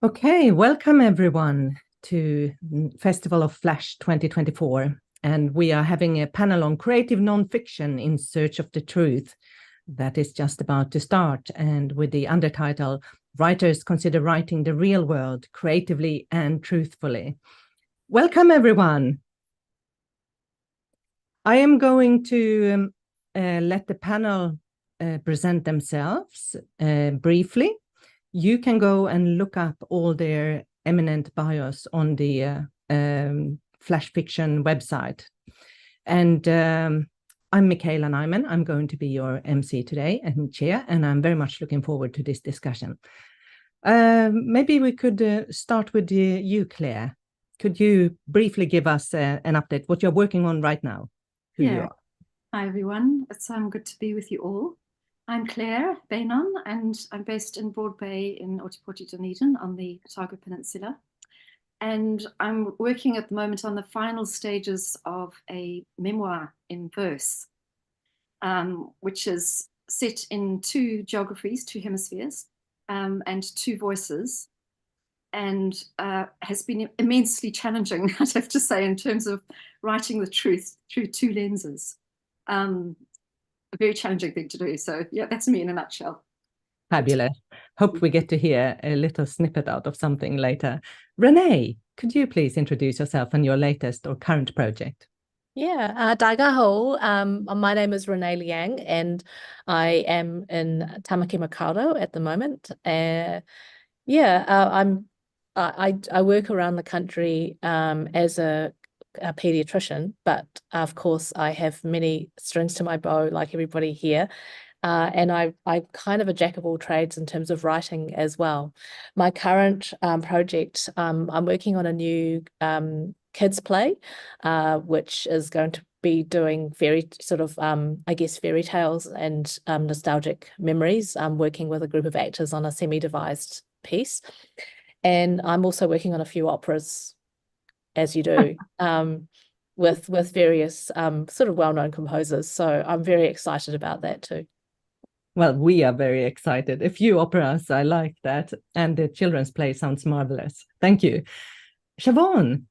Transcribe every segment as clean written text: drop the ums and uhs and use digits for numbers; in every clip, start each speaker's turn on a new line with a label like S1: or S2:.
S1: Okay, welcome everyone to Festival of Flash 2024. And we are having a panel on creative nonfiction in search of the truth that is just about to start. And with the undertitle, Writers Consider Writing the Real World Creatively and Truthfully. Welcome everyone. I am going to let the panel present themselves briefly. You can go and look up all their eminent bios on the Flash Fiction website. And I'm Michaela Nyman. I'm going to be your MC today and chair, and I'm very much looking forward to this discussion. Maybe we could start with you, Claire. Could you briefly give us an update, what you're working on right now, who you are?
S2: Hi, everyone. It's good to be with you all. I'm Claire Bainon, and I'm based in Broad Bay in Otipoti, Dunedin on the Otago Peninsula. And I'm working at the moment on the final stages of a memoir in verse, which is set in two geographies, two hemispheres, and two voices, and has been immensely challenging, I'd have to say, in terms of writing the truth through two lenses. A very challenging thing to do. So yeah, that's me in a nutshell.
S1: Fabulous. Hope we get to hear a little snippet out of something later. Renee, could you please introduce yourself and your latest or current project?
S3: Yeah, Daiga Ho. My name is Renee Liang, and I am in Tamaki Makaurau at the moment. I work around the country as a pediatrician, but of course I have many strings to my bow, like everybody here. And I'm kind of a jack of all trades in terms of writing as well. My current project, I'm working on a new kids play, which is going to be doing very sort of, I guess, fairy tales and nostalgic memories. I'm working with a group of actors on a semi-devised piece. And I'm also working on a few operas, as you do, with various sort of well-known composers. So I'm very excited about that too.
S1: Well, we are very excited. A few operas, I like that. And the children's play sounds marvelous. Thank you. Siobhan.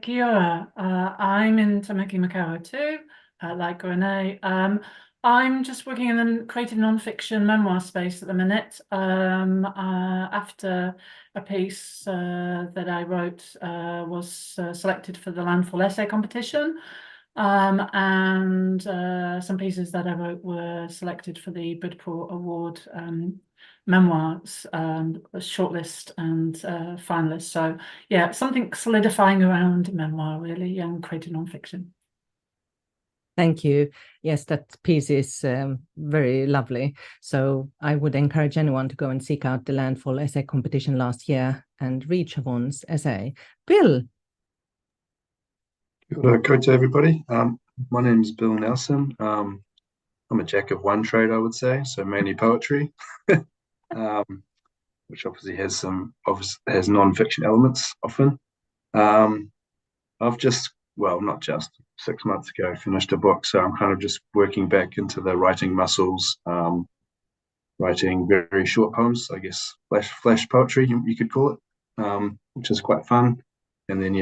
S4: Kia ora. I'm in Tamaki Makaurau too, like Renee. I'm just working in the creative nonfiction memoir space at the minute. After a piece that I wrote was selected for the Landfall Essay Competition, and some pieces that I wrote were selected for the Budapest Award memoirs shortlist and finalist. So yeah, something solidifying around memoir, really, and creative nonfiction.
S1: Thank you. Yes, that piece is very lovely. So I would encourage anyone to go and seek out the Landfall Essay Competition last year and read Siobhan's essay. Bill.
S5: Good to everybody. My name is Bill Nelson. I'm a jack of one trade, I would say, so mainly poetry, which obviously has non-fiction elements often. I've not just 6 months ago finished a book, so I'm kind of just working back into the writing muscles, writing very short poems, I guess flash poetry you could call it, which is quite fun. And then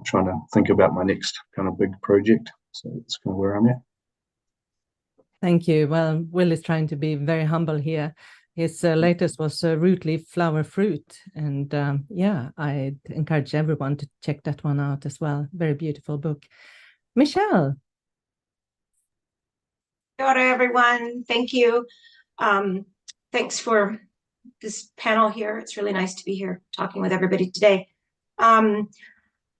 S5: trying to think about my next kind of big project. So that's kind of where I'm at.
S1: Thank you. Well, Will is trying to be very humble here. His latest was Root Leaf Flower Fruit. And I'd encourage everyone to check that one out as well. Very beautiful book. Michelle.
S6: Kia ora, everyone. Thank you. Thanks for this panel here. It's really nice to be here talking with everybody today.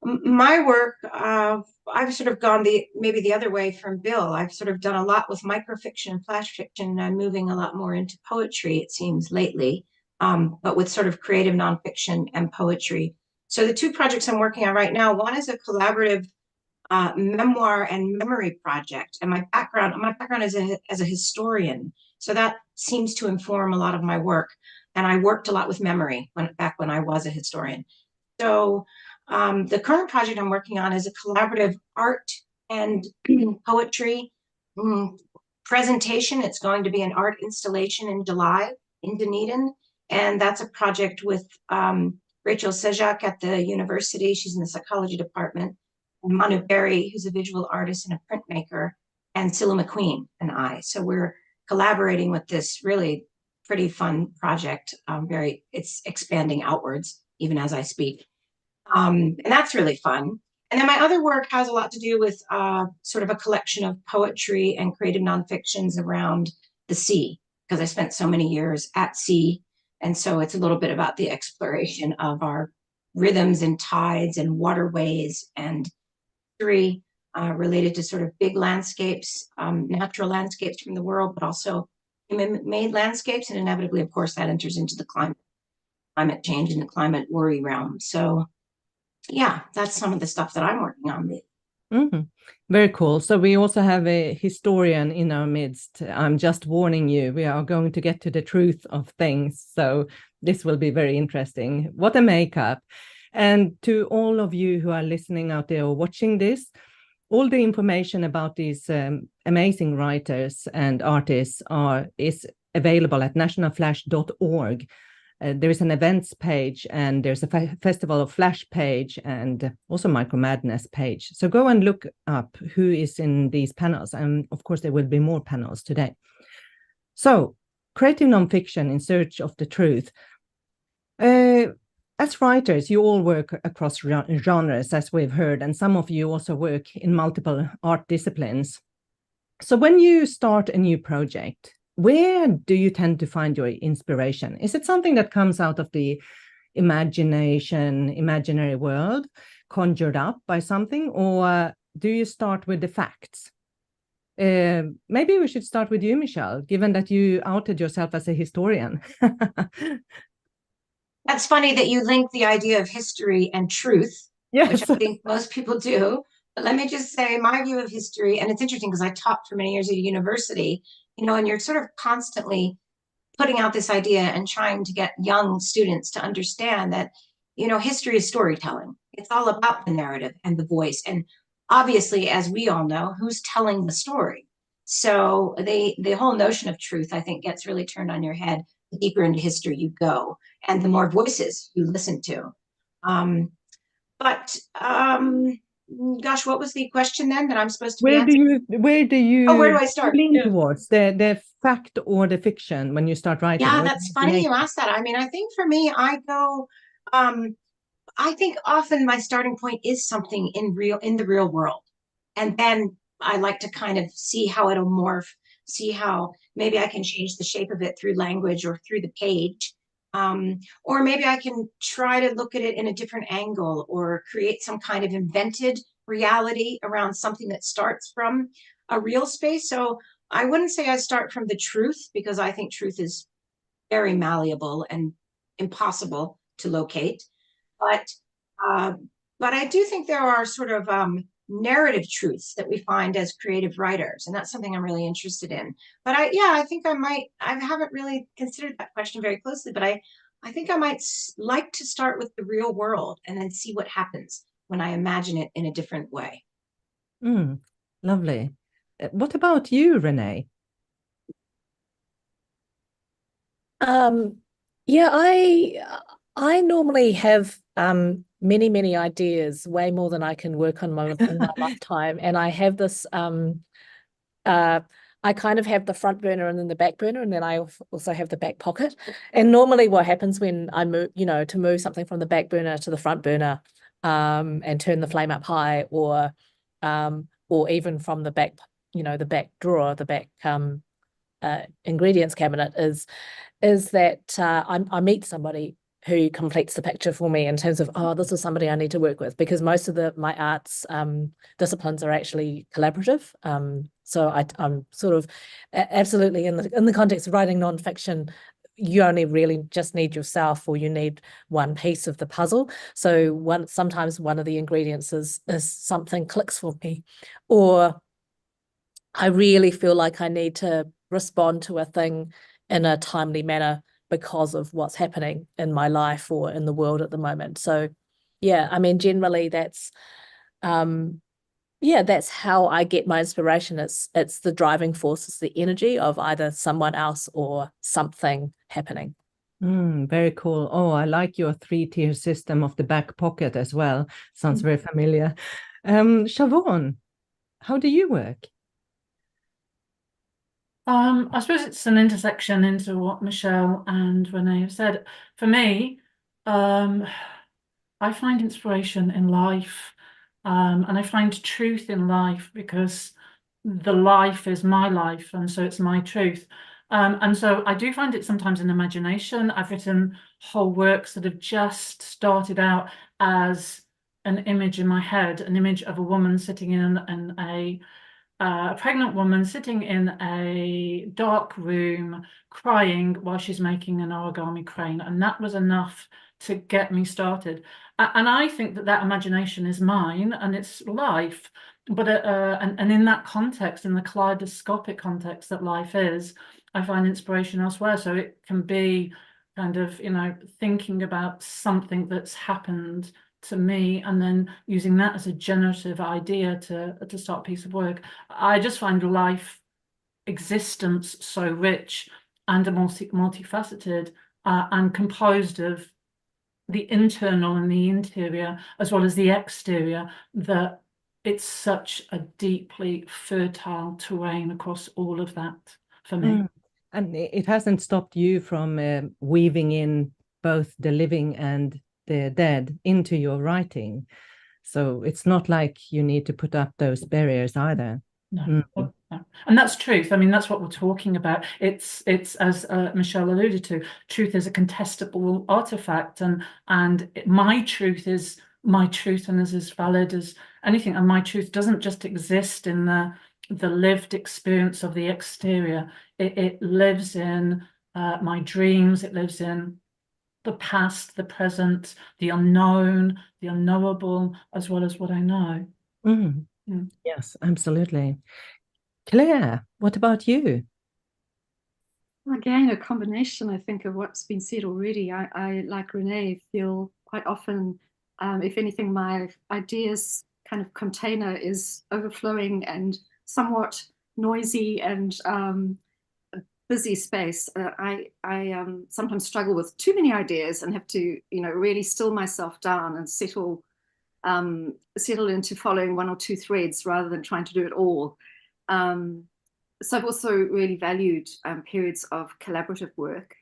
S6: My work, I've sort of gone maybe the other way from Bill. I've sort of done a lot with microfiction and flash fiction, and I'm moving a lot more into poetry, it seems, lately, but with sort of creative nonfiction and poetry. So the two projects I'm working on right now, one is a collaborative memoir and memory project. And my background is as a historian. So that seems to inform a lot of my work. And I worked a lot with memory back when I was a historian. So the current project I'm working on is a collaborative art and poetry presentation. It's going to be an art installation in July in Dunedin. And that's a project with Rachel Sejak at the university. She's in the psychology department. And Manu Berry, who's a visual artist and a printmaker, and Cilla McQueen and I. So we're collaborating with this really pretty fun project. It's expanding outwards even as I speak. And that's really fun. And then my other work has a lot to do with sort of a collection of poetry and creative nonfictions around the sea, because I spent so many years at sea. And so it's a little bit about the exploration of our rhythms and tides and waterways and history related to sort of big landscapes, natural landscapes from the world, but also human-made landscapes. And inevitably, of course, that enters into the climate change and the climate worry realm. So yeah, that's some of the stuff that I'm working on.
S1: Mm-hmm. Very cool. So we also have a historian in our midst. I'm just warning you, we are going to get to the truth of things. So this will be very interesting. What a makeup. And to all of you who are listening out there or watching this, all the information about these amazing writers and artists is available at nationalflash.org. There is an events page, and there's a Festival of Flash page, and also Micro Madness page. So go and look up who is in these panels. And of course, there will be more panels today. So creative nonfiction in search of the truth. As writers, you all work across genres, as we've heard, and some of you also work in multiple art disciplines. So when you start a new project, where do you tend to find your inspiration? Is it something that comes out of the imaginary world, conjured up by something, or do you start with the facts? Maybe we should start with you, Michelle, given that you outed yourself as a historian.
S6: That's funny that you link the idea of history and truth,
S1: Yes.
S6: which I think most people do. But let me just say my view of history, and it's interesting because I taught for many years at a university, and you're sort of constantly putting out this idea and trying to get young students to understand that, history is storytelling. It's all about the narrative and the voice. And obviously, as we all know, who's telling the story? So the whole notion of truth, I think, gets really turned on your head the deeper into history you go and the more voices you listen to. Gosh, what was the question then that I'm supposed to be answering?
S1: Where do you
S6: where do I start?
S1: lean towards the fact or the fiction when you start writing?
S6: Yeah, that's funny you asked that. I mean, I think for me, I go, I think often my starting point is something in the real world. And then I like to kind of see how it'll morph, see how maybe I can change the shape of it through language or through the page. Or maybe I can try to look at it in a different angle or create some kind of invented reality around something that starts from a real space. So I wouldn't say I start from the truth, because I think truth is very malleable and impossible to locate. But I do think there are sort of narrative truths that we find as creative writers, and that's something I'm really interested in. But I think I haven't really considered that question very closely, but I think I might like to start with the real world and then see what happens when I imagine it in a different way.
S1: Lovely. What about you, Renee?
S3: Yeah, I normally have many ideas, way more than I can work on in my lifetime. And I have this I kind of have the front burner and then the back burner, and then I also have the back pocket. And normally what happens when I move, to move something from the back burner to the front burner, and turn the flame up high, or even from the back, the back drawer, the back ingredients cabinet, is that I meet somebody who completes the picture for me in terms of, this is somebody I need to work with, because most of my arts disciplines are actually collaborative. So I'm sort of absolutely in the context of writing nonfiction, you only really just need yourself, or you need one piece of the puzzle. So sometimes one of the ingredients is something clicks for me, or I really feel like I need to respond to a thing in a timely manner because of what's happening in my life or in the world at the moment. So yeah, I mean, generally that's yeah, that's how I get my inspiration. It's the driving force, it's the energy of either someone else or something happening.
S1: Very cool. Oh, I like your 3-tier system of the back pocket as well. Sounds very familiar. Siobhan, how do you work?
S4: I suppose it's an intersection into what Michelle and Renee have said. For me, I find inspiration in life, and I find truth in life, because the life is my life, and so it's my truth. And so I do find it sometimes in imagination. I've written whole works that have just started out as an image in my head, an image of a woman sitting in a pregnant woman sitting in a dark room crying while she's making an origami crane, and that was enough to get me started. And I think that that imagination is mine and it's life, but and in that context, in the kaleidoscopic context that life is, I find inspiration elsewhere. So it can be kind of, you know, thinking about something that's happened to me and then using that as a generative idea to start a piece of work. I just find life existence so rich and multifaceted, and composed of the internal and the interior as well as the exterior, that it's such a deeply fertile terrain across all of that for me.
S1: And it hasn't stopped you from weaving in both the living and the dead into your writing. So it's not like you need to put up those barriers either.
S4: No. And that's truth. I mean, that's what we're talking about. It's as Michelle alluded to, truth is a contestable artifact, and my truth is my truth and is as valid as anything. And my truth doesn't just exist in the lived experience of the exterior. It lives in my dreams. It lives in the past, the present, the unknown, the unknowable, as well as what I know.
S1: Yes, absolutely. Claire, what about you?
S2: Again, a combination, I think, of what's been said already. I like Renee, feel quite often, if anything, my ideas kind of container is overflowing and somewhat noisy and a busy space. I sometimes struggle with too many ideas and have to, you know, really still myself down and settle into following one or two threads rather than trying to do it all. So I've also really valued periods of collaborative work.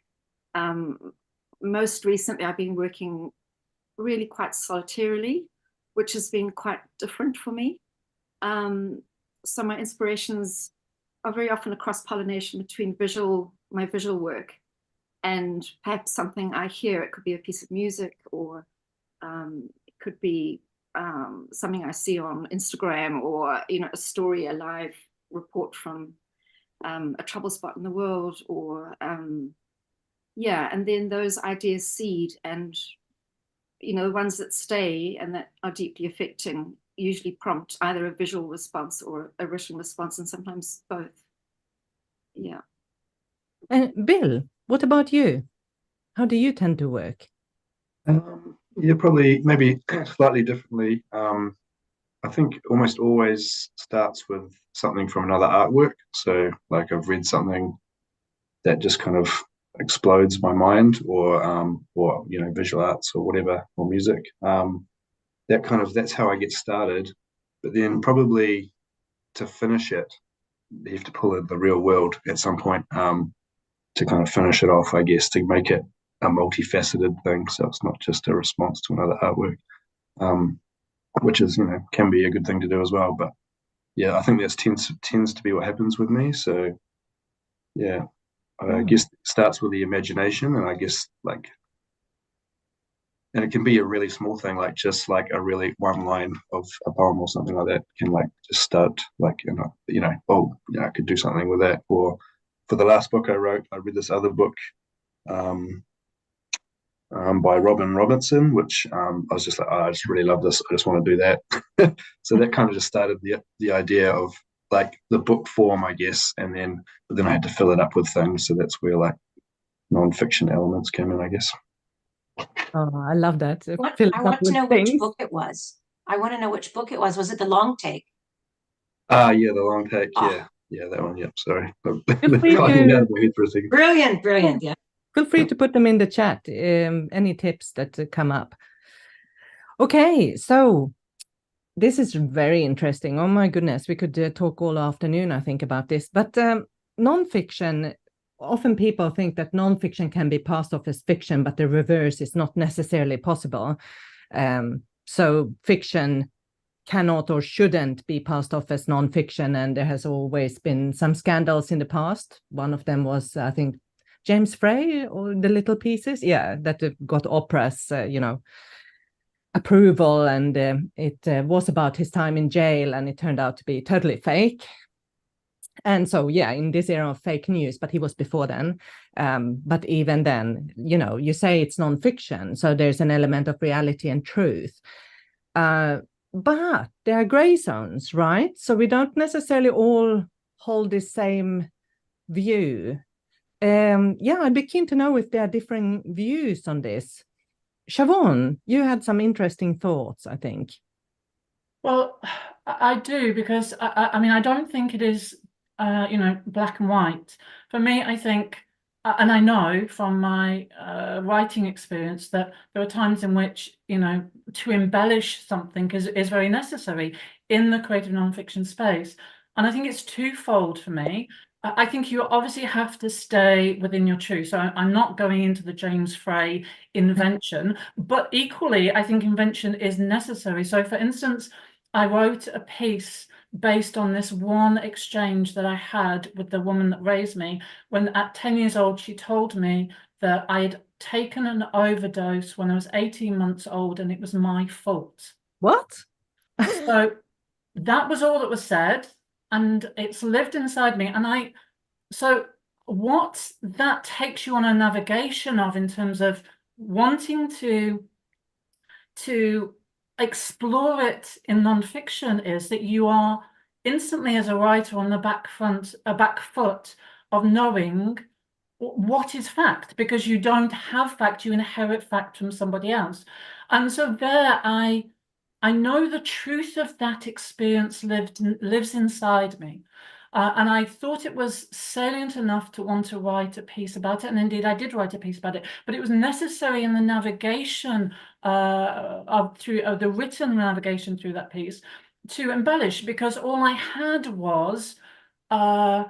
S2: Most recently, I've been working really quite solitarily, which has been quite different for me. So my inspirations are very often a cross-pollination between my visual work and perhaps something I hear. It could be a piece of music, or it could be something I see on Instagram, or, you know, a story, a live report from a trouble spot in the world, or yeah, and then those ideas seed, and, you know, the ones that stay and that are deeply affecting usually prompt either a visual response or a written response, and sometimes both. Yeah.
S1: And Bill, what about you? How do you tend to work?
S5: Yeah, probably maybe slightly differently. I think almost always starts with something from another artwork. So like I've read something that just kind of explodes my mind, or you know, visual arts or whatever, or music. That's how I get started. But then probably to finish it, you have to pull in the real world at some point, to kind of finish it off, I guess, to make it a multifaceted thing. So it's not just a response to another artwork. Which is, you know, can be a good thing to do as well. But yeah, I think that tends to be what happens with me. So yeah, I guess it starts with the imagination, and I guess like, and it can be a really small thing, like just like a really one line of a poem or something like that can like just start like, you know, oh, yeah, I could do something with that. Or for the last book I wrote, I read this other book, by Robin Robertson, which I was just like, oh, I just really love this. I just want to do that. So that kind of just started the idea of like the book form, I guess, but then I had to fill it up with things. So that's where like nonfiction elements came in, I guess.
S1: Oh, I love that.
S6: I want to know which book it was. I want to know which book it was. Was it The Long Take?
S5: Yeah, the long take.
S6: Ah.
S5: Yeah, that one. Yep. Sorry,
S1: Feel
S5: got
S1: free
S5: me out
S1: to
S5: of my head for a second.
S6: Brilliant. Yeah.
S1: feel free to put them in the chat. Any tips that come up. Okay, so this is very interesting. Oh my goodness, we could talk all afternoon, I think, about this. But nonfiction, often people think that nonfiction can be passed off as fiction, but the reverse is not necessarily possible. So fiction cannot or shouldn't be passed off as nonfiction, and there has always been some scandals in the past. One of them was, I think, James Frey or The Little Pieces, that got Oprah's, approval, and it was about his time in jail, and it turned out to be totally fake. And so, in this era of fake news, but he was before then. But even then, you say it's nonfiction, so there's an element of reality and truth. But there are gray zones, right? So we don't necessarily all hold the same view. I'd be keen to know if there are differing views on this. Siobhan, you had some interesting thoughts, I think.
S4: Well, I do, because I mean, I don't think it is, black and white. For me, I think, and I know from my writing experience that there are times in which, to embellish something is very necessary in the creative nonfiction space. And I think it's twofold for me. I think you obviously have to stay within your truth. So I'm not going into the James Frey invention, but equally, I think invention is necessary. So for instance, I wrote a piece based on this one exchange that I had with the woman that raised me, when at 10 years old, she told me that I had taken an overdose when I was 18 months old and it was my fault.
S1: What?
S4: So that was all that was said, and it's lived inside me. And so what that takes you on a navigation of, in terms of wanting to explore it in nonfiction, is that you are instantly, as a writer, on the back foot of knowing what is fact, because you don't have fact, you inherit fact from somebody else. And so there I know the truth of that experience lives inside me. And I thought it was salient enough to want to write a piece about it. And indeed, I did write a piece about it, but it was necessary in the navigation of the written navigation through that piece to embellish, because all I had was a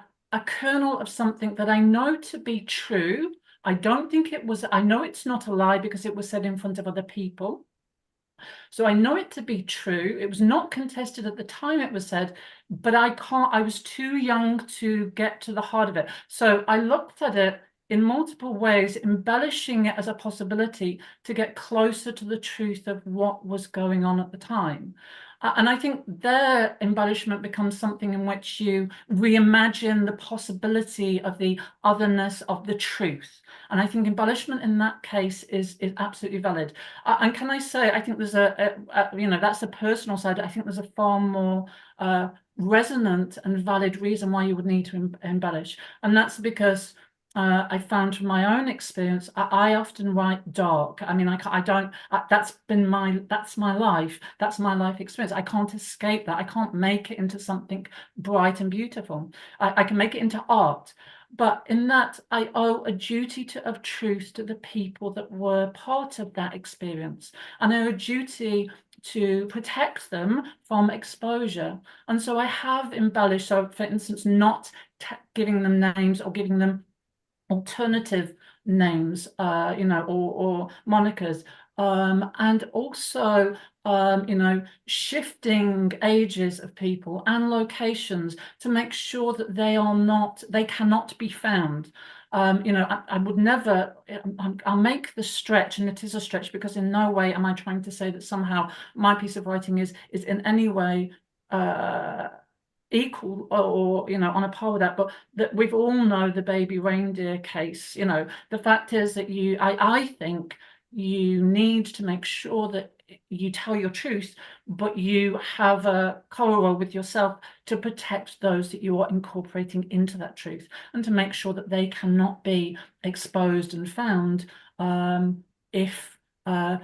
S4: kernel of something that I know to be true. I know it's not a lie because it was said in front of other people. So I know it to be true. It was not contested at the time it was said, but I was too young to get to the heart of it. So I looked at it in multiple ways, embellishing it as a possibility to get closer to the truth of what was going on at the time. And I think their embellishment becomes something in which you reimagine the possibility of the otherness of the truth. And I think embellishment in that case is absolutely valid. And can I say, I think there's that's a personal side. I think there's a far more resonant and valid reason why you would need to embellish. And that's because I found from my own experience, I often write dark. I mean, I don't, that's my life. That's my life experience. I can't escape that. I can't make it into something bright and beautiful. I can make it into art. But in that, I owe a duty of truth to the people that were part of that experience. And I owe a duty to protect them from exposure. And so I have embellished. So, for instance, not giving them names or giving them alternative names, or monikers, and also, shifting ages of people and locations to make sure that they cannot be found. I would never, I'll make the stretch, and it is a stretch, because in no way am I trying to say that somehow my piece of writing is in any way equal or on a par with that, but that we've all know the baby reindeer case. The fact is that I think you need to make sure that you tell your truth, but you have a correlate with yourself to protect those that you are incorporating into that truth, and to make sure that they cannot be exposed and found if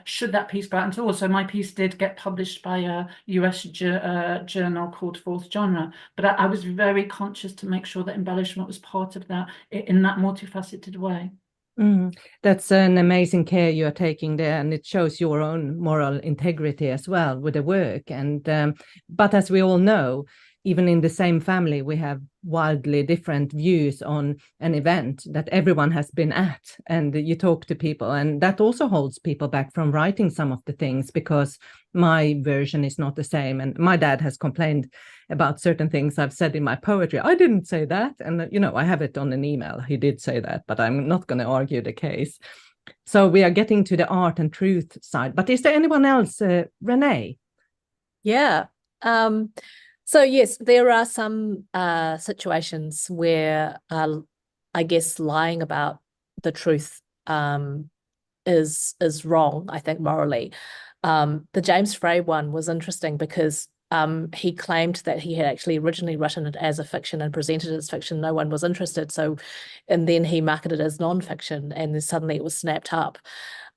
S4: should that piece go out at all? So my piece did get published by a US journal called Fourth Genre, but I was very conscious to make sure that embellishment was part of that in that multifaceted way.
S1: That's an amazing care you are taking there, and it shows your own moral integrity as well with the work. And but as we all know, even in the same family, we have wildly different views on an event that everyone has been at, and you talk to people, and that also holds people back from writing some of the things, because my version is not the same. And my dad has complained about certain things I've said in my poetry. I didn't say that. And, you know, I have it on an email. He did say that, but I'm not going to argue the case. So we are getting to the art and truth side. But is there anyone else, Renee?
S3: Yeah. So yes, there are some situations where I guess lying about the truth is wrong, I think, morally. The James Frey one was interesting because he claimed that he had actually originally written it as a fiction and presented it as fiction. No one was interested. So, and then he marketed it as nonfiction, and then suddenly it was snapped up.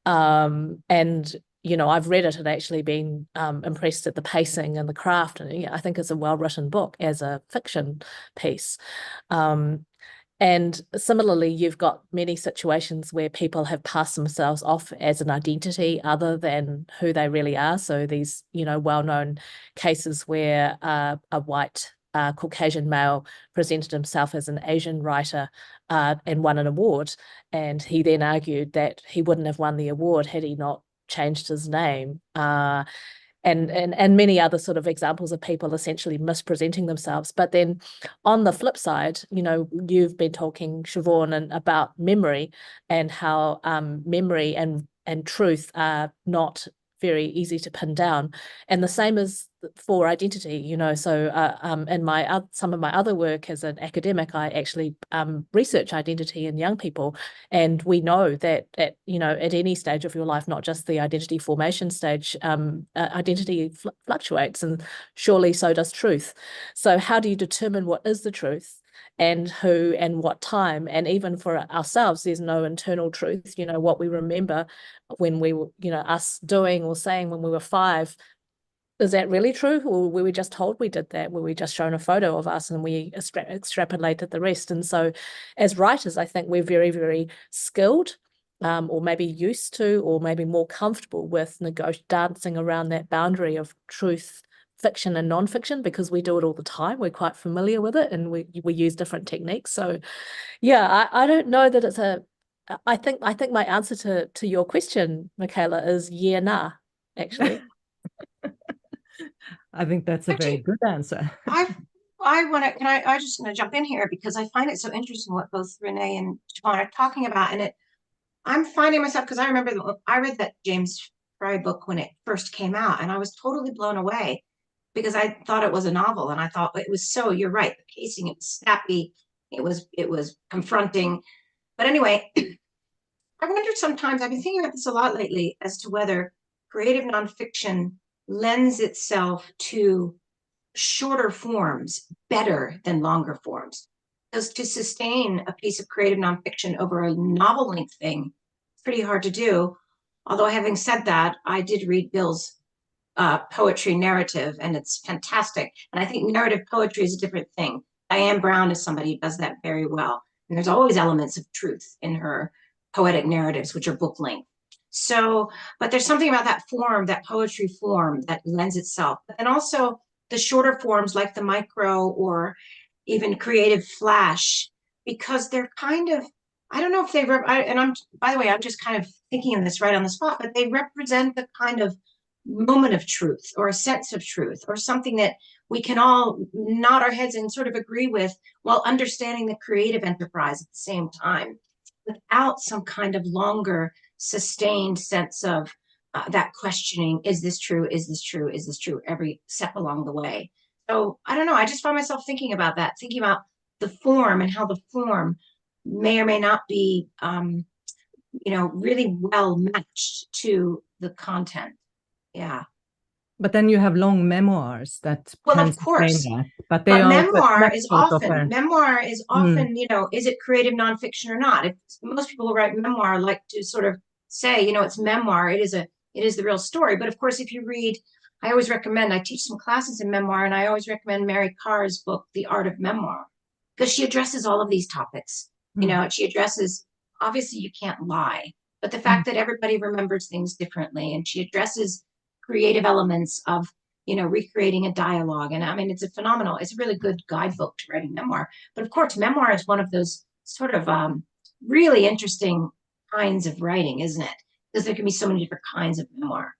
S3: And you know, I've read it and actually been impressed at the pacing and the craft, and yeah, I think it's a well-written book as a fiction piece. And similarly, you've got many situations where people have passed themselves off as an identity other than who they really are. So these, you know, well-known cases where a white Caucasian male presented himself as an Asian writer and won an award. And he then argued that he wouldn't have won the award had he not changed his name. And many other sort of examples of people essentially mispresenting themselves. But then on the flip side, you know, you've been talking, Siobhan, about memory and how memory and truth are not very easy to pin down. And the same is for identity, you know. So in some of my other work as an academic, I actually research identity in young people. And we know that at any stage of your life, not just the identity formation stage, identity fluctuates, and surely so does truth. So how do you determine what is the truth? And who and what time? And even for ourselves, there's no internal truth. You know, what we remember when we were, you know, us doing or saying when we were 5, is that really true? Or were we just told we did that? Were we just shown a photo of us and we extrapolated the rest? And so as writers, I think we're very, very skilled, or maybe used to, or maybe more comfortable with dancing around that boundary of truth, fiction and nonfiction, because we do it all the time. We're quite familiar with it, and we use different techniques. So yeah, I don't know that it's I think my answer to your question, Michaela, is yeah, nah, actually.
S1: I think that's a very good answer.
S6: I just want to jump in here because I find it so interesting what both Renee and Siobhan are talking about. And I'm finding myself, because I remember I read that James Frey book when it first came out, and I was totally blown away because I thought it was a novel, and I thought it was so, you're right, the pacing, it was snappy, it was confronting. But anyway, I wondered sometimes, I've been thinking about this a lot lately, as to whether creative nonfiction lends itself to shorter forms better than longer forms. Because to sustain a piece of creative nonfiction over a novel length thing, it's pretty hard to do. Although having said that, I did read Bill's poetry narrative, and it's fantastic. And I think narrative poetry is a different thing. Diane Brown is somebody who does that very well. And there's always elements of truth in her poetic narratives, which are book length. So, but there's something about that form, that poetry form, that lends itself. And also the shorter forms like the micro or even creative flash, because they're kind of, I don't know if they, and I'm, by the way, I'm just kind of thinking of this right on the spot, but they represent the kind of moment of truth or a sense of truth or something that we can all nod our heads and sort of agree with while understanding the creative enterprise at the same time, without some kind of longer sustained sense of that questioning, is this true, is this true, is this true, every step along the way. So I don't know, I just find myself thinking about that, thinking about the form and how the form may or may not be really well matched to the content. Yeah.
S1: But then you have long memoirs that
S6: of course
S1: that. But
S6: memoir is often, is it creative nonfiction or not? If most people who write memoir like to sort of say, it's memoir, it is the real story. But of course, if you read, I always recommend, I teach some classes in memoir, and I always recommend Mary Karr's book, The Art of Memoir, because she addresses all of these topics. She addresses, obviously you can't lie, but the fact that everybody remembers things differently, and she addresses creative elements of, recreating a dialogue. And I mean, it's a really good guidebook to writing memoir. But of course, memoir is one of those sort of really interesting kinds of writing, isn't it? Because there can be so many different kinds of memoir.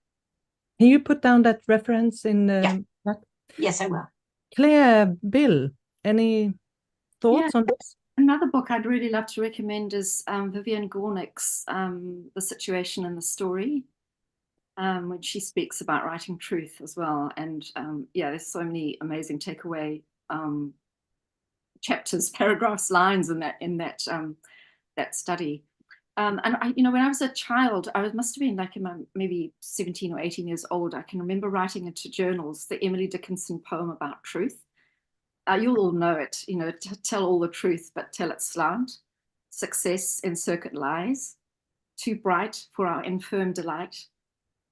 S1: Can you put down that reference in
S6: Yeah.
S1: that?
S6: Yes, I will.
S1: Claire, Bill, any thoughts on this?
S2: Another book I'd really love to recommend is Vivian Gornick's The Situation and the Story, when she speaks about writing truth as well. And there's so many amazing takeaway chapters, paragraphs, lines in that study. And when I was a child, I must have been like maybe 17 or 18 years old. I can remember writing into journals the Emily Dickinson poem about truth. You'll all know it, tell all the truth, but tell it slant. Success in circuit lies, too bright for our infirm delight.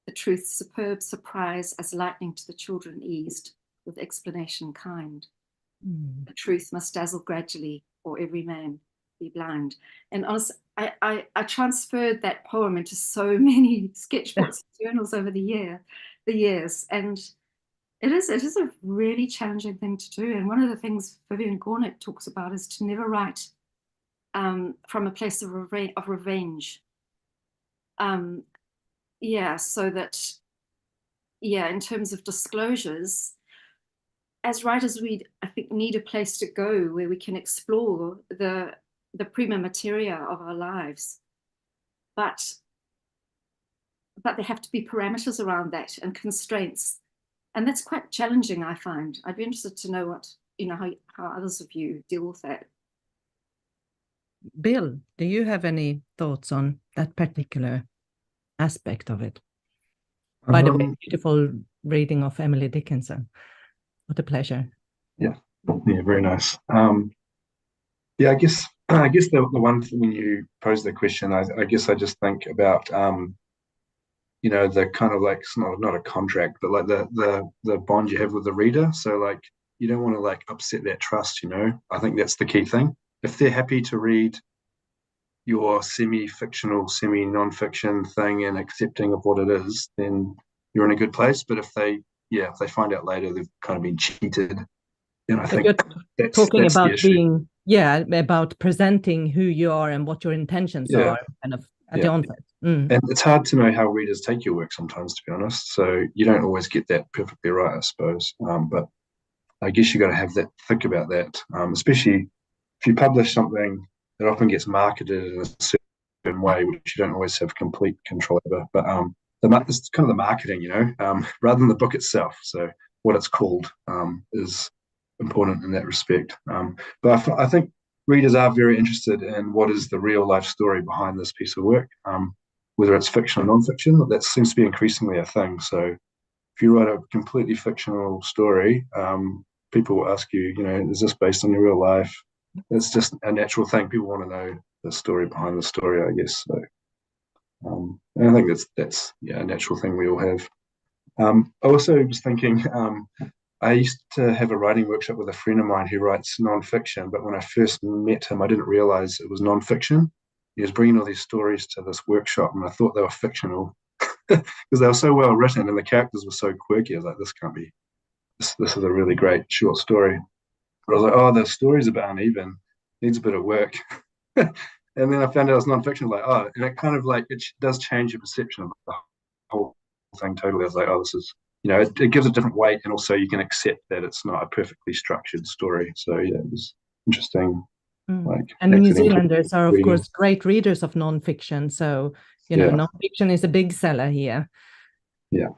S2: The truth's superb surprise as lightning to the children eased, with explanation kind. The truth must dazzle gradually, or every man be blind. And honestly, I transferred that poem into so many sketchbooks and journals over the years, and it is a really challenging thing to do. And one of the things Vivian Gornick talks about is to never write from a place of revenge. So that, in terms of disclosures, as writers, I think need a place to go where we can explore the prima materia of our lives, but there have to be parameters around that and constraints, and that's quite challenging, I find. I'd be interested to know how others of you deal with that.
S1: Bill, do you have any thoughts on that particular aspect of it? By the way, beautiful reading of Emily Dickinson. What a pleasure.
S5: Yeah, very nice. I guess the one thing when you pose the question, I guess I just think about the kind of like, it's not a contract, but like the bond you have with the reader. So like you don't want to like upset that trust, I think that's the key thing. If they're happy to read your semi-fictional, semi-non-fiction thing and accepting of what it is, then you're in a good place. But if they find out later they've kind of been cheated, then I think that's
S1: about
S5: the issue.
S1: About presenting who you are and what your intentions are kind of at the onset.
S5: And it's hard to know how readers take your work sometimes, to be honest. So you don't always get that perfectly right, I suppose. But I guess you got to think about that, especially if you publish something that often gets marketed in a certain way, which you don't always have complete control over. But it's kind of the marketing, rather than the book itself. So what it's called is important in that respect. But I think readers are very interested in what is the real life story behind this piece of work, whether it's fiction or non-fiction. That seems to be increasingly a thing. So if you write a completely fictional story, people will ask you, is this based on your real life? It's just a natural thing. People want to know the story behind the story, I guess. So, and I think that's a natural thing we all have. I also was thinking, I used to have a writing workshop with a friend of mine who writes non-fiction, but when I first met him, I didn't realize it was non-fiction. He was bringing all these stories to this workshop, and I thought they were fictional because they were so well written and the characters were so quirky. I was like, this can't be. This is a really great short story. But I was like, oh, the story's a bit uneven, needs a bit of work. And then I found out it's non-fiction. Like, oh, and it kind of like it does change your perception of the whole thing totally. I was like, oh, this is. It gives a different weight, and also you can accept that it's not a perfectly structured story. So it was interesting.
S1: And New Zealanders are, of course, great readers of non-fiction. So non-fiction is a big seller here.
S5: Yeah,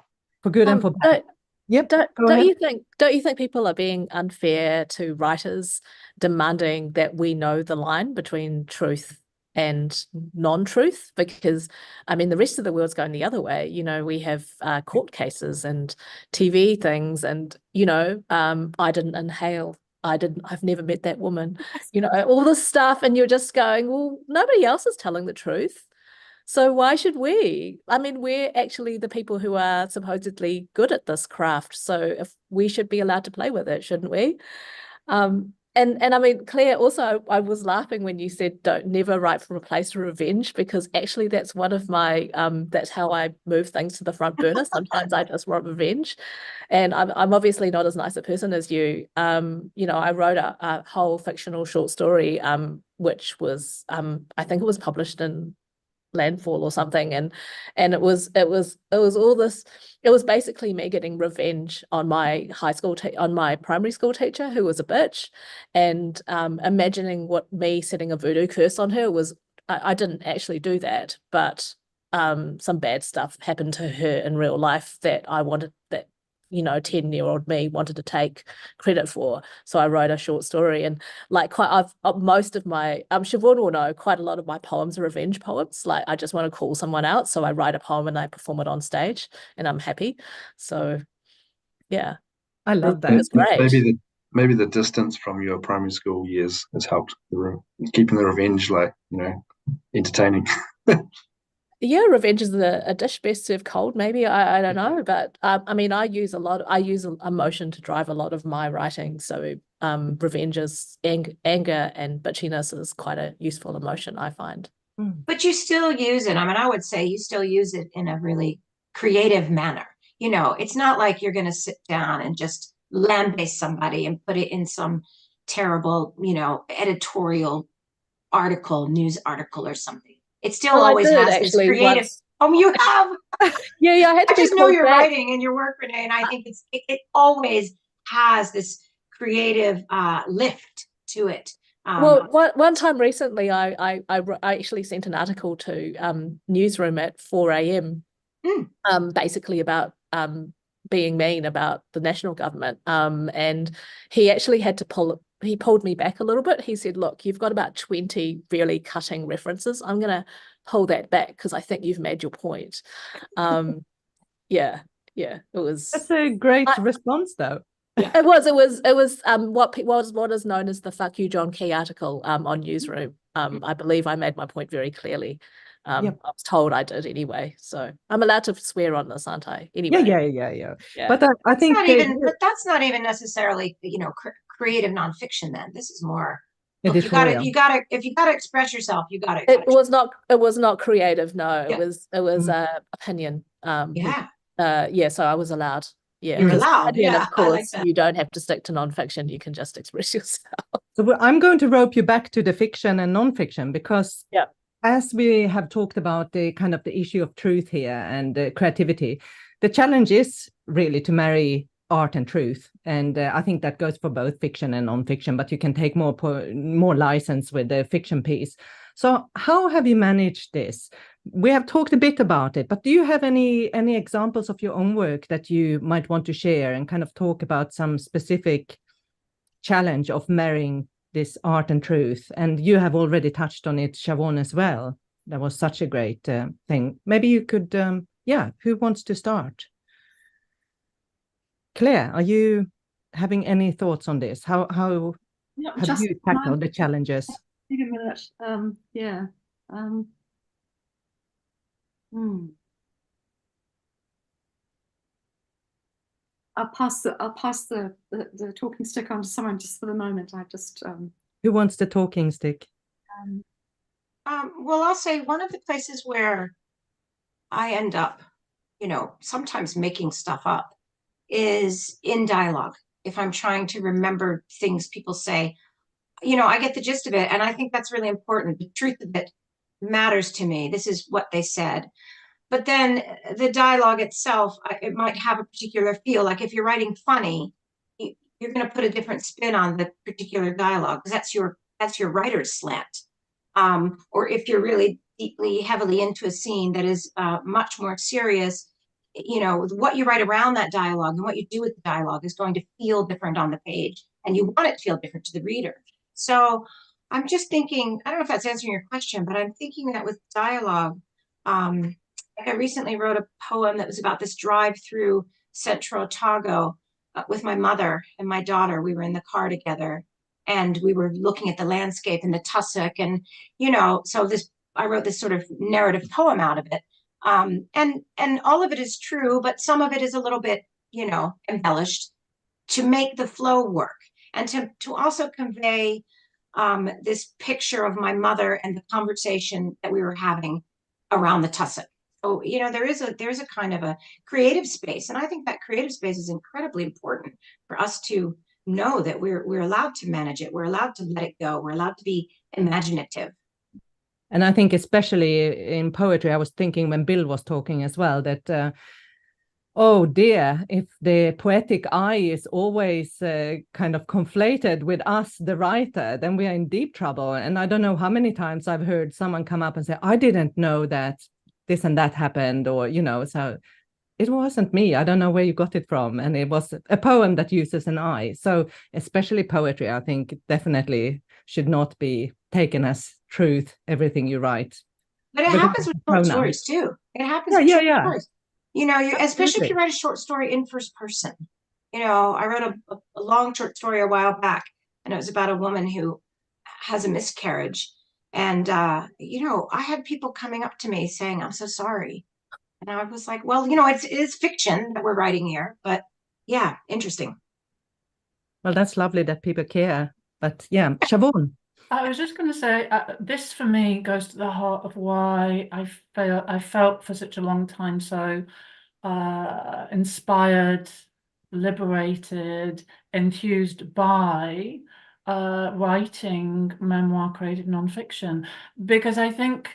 S1: for good and for bad.
S3: Don't you think people are being unfair to writers, demanding that we know the line between truth and non-truth? Because I mean, the rest of the world's going the other way. We have court cases and TV things, and I didn't inhale. I've never met that woman. All this stuff, and you're just going, well, nobody else is telling the truth. So why should we? I mean, we're actually the people who are supposedly good at this craft. So if we should be allowed to play with it, shouldn't we? And I mean, Claire, also I was laughing when you said don't never write from a place of revenge, because actually that's one of my that's how I move things to the front burner. Sometimes I just want revenge. And I'm obviously not as nice a person as you. You know, I wrote a whole fictional short story, which was I think it was published in Landfall or something, and it was all this. It was basically me getting revenge on my on my primary school teacher, who was a bitch, and imagining what me setting a voodoo curse on her was. I didn't actually do that, but some bad stuff happened to her in real life that I wanted, that, you know, 10-year-old me wanted to take credit for. So I wrote a short story, and like most of my Siobhan will know, quite a lot of my poems are revenge poems. Like I just want to call someone out, so I write a poem and I perform it on stage, and I'm happy. So yeah,
S1: I love that.
S3: It's great.
S5: Maybe the distance from your primary school years has helped keeping the revenge, like, you know, entertaining.
S3: Yeah, revenge is a dish best served cold, maybe. I don't know, but I mean, I use emotion to drive a lot of my writing. So revenge is anger, and bitchiness is quite a useful emotion, I find.
S6: But you still use it. I mean, I would say you still use it in a really creative manner. You know, it's not like you're going to sit down and just lambaste somebody and put it in some terrible, you know, editorial article, news article or something. It still always has this creative.
S3: Once.
S6: Oh, you have?
S3: Yeah, I had to
S6: I just
S3: be
S6: know your
S3: back.
S6: writing and your work, Renee, and I think it always has this creative lift to it.
S3: Well, one time recently, I actually sent an article to Newsroom at 4 a.m. Basically about being mean about the national government. And he actually had to he pulled me back a little bit. He said, look, you've got about 20 really cutting references. I'm going to pull that back because I think you've made your point. Yeah, it was.
S1: That's a great response, though.
S3: It was what is known as the "Fuck You, John Key" article on Newsroom. I believe I made my point very clearly. I was told I did anyway, so I'm allowed to swear on this, aren't I? Anyway.
S1: Yeah. But I think
S6: but that's not even necessarily, you know, creative nonfiction. Then this is more. Look, if you gotta express yourself, you gotta.
S3: It was not creative. No, it was opinion. So I was allowed. Yeah,
S6: you're allowed.
S3: Opinion, of course, like you don't have to stick to nonfiction. You can just express yourself.
S1: So I'm going to rope you back to the fiction and nonfiction, because as we have talked about the kind of the issue of truth here and creativity, the challenge is really to marry art and truth. And I think that goes for both fiction and nonfiction, but you can take more license with the fiction piece. So how have you managed this? We have talked a bit about it, but do you have any examples of your own work that you might want to share and kind of talk about some specific challenge of marrying this art and truth? And you have already touched on it, Siobhan, as well. That was such a great thing. Maybe you could, who wants to start? Claire, are you having any thoughts on this? How have you tackled the challenges?
S2: Take a minute. I'll pass the talking stick on to someone just for the moment. I just
S1: Who wants the talking stick?
S6: Well, I'll say one of the places where I end up, you know, sometimes making stuff up is in dialogue. If I'm trying to remember things people say, you know, I get the gist of it, and I think that's really important. The truth of it matters to me. This is what they said. But then the dialogue itself, it might have a particular feel. Like if you're writing funny, you're going to put a different spin on the particular dialogue because that's your writer's slant. Or if you're really deeply, heavily into a scene that is much more serious, you know, what you write around that dialogue and what you do with the dialogue is going to feel different on the page, and you want it to feel different to the reader. So I'm just thinking, I don't know if that's answering your question, but I'm thinking that with dialogue, I recently wrote a poem that was about this drive through Central Otago with my mother and my daughter. We were in the car together and we were looking at the landscape and the tussock, and, you know, so this I wrote this sort of narrative poem out of it. And all of it is true, but some of it is a little bit, you know, embellished to make the flow work, and to also convey this picture of my mother and the conversation that we were having around the tussock. So, you know, there's a kind of a creative space, and I think that creative space is incredibly important for us to know that we're allowed to manage it, we're allowed to let it go, we're allowed to be imaginative.
S1: And I think especially in poetry, I was thinking when Bill was talking as well, that oh dear, if the poetic eye is always kind of conflated with us, the writer, then we are in deep trouble. And I don't know how many times I've heard someone come up and say, I didn't know that this and that happened, or, you know, so it wasn't me. I don't know where you got it from. And it was a poem that uses an I. So especially poetry, I think definitely should not be taken as truth, everything you write.
S6: But it happens with short stories too. It happens with short stories. You know, especially if you write a short story in first person. You know, I wrote a long short story a while back, and it was about a woman who has a miscarriage. And, you know, I had people coming up to me saying, I'm so sorry. And I was like, well, you know, it is fiction that we're writing here, but yeah, interesting.
S3: Well, that's lovely that people care. But yeah, Siobhan.
S4: I was just going to say, this for me goes to the heart of why I felt for such a long time so inspired, liberated, enthused by writing memoir creative nonfiction, because I think